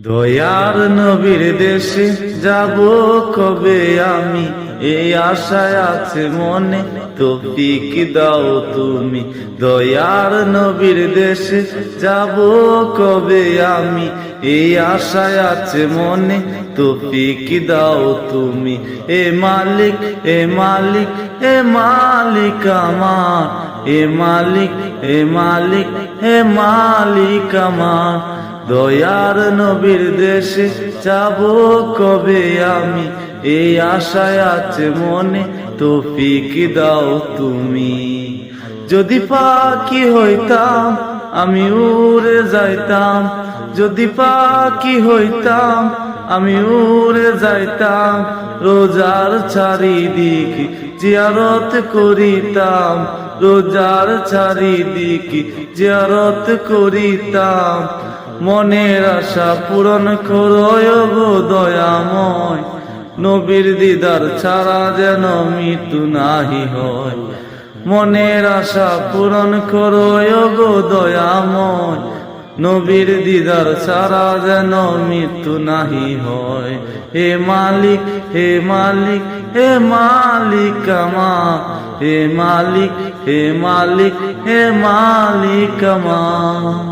দয়ার নবীর দেশে যাব কবে আমি, এই আশায় আছে মনে, তৌফিক দাও তুমি। দয়ার নবীর দেশে যাব কবে আমি, এই আশায় আছে মনে, তৌফিক দাও তুমি। এ মালিক, এ মালিক, এ মালিক আমার, এ মালিক, এ মালিক, এ মালিক আমার। দয়ার নবীর দেশে যাব কবে আমি, এই আশায় আছে মনে, তৌফিক দাও তুমি। যদি পাখি হইতাম আমি উড়ে যাইতাম, যদি পাখি হইতাম আমি উড়ে যাইতাম, রোজার চারিদিক জিয়ারত করিতাম, রোজার চারিদিক জিয়ারত করিতাম। মনের আশা পূরণ করো গো দয়াময়, নবীর দিদার ছাড়া যেন মৃত্যু নাহি হয়। মনের আশা পূরণ করো গো দয়াময়, নবীর দিদার ছাড়া যেন মৃত্যু নাহি হয়। হে মালিক, হে মালিক, হে মালিক আমার, হে মালিক, হে মালিক, হে মালিক আমার।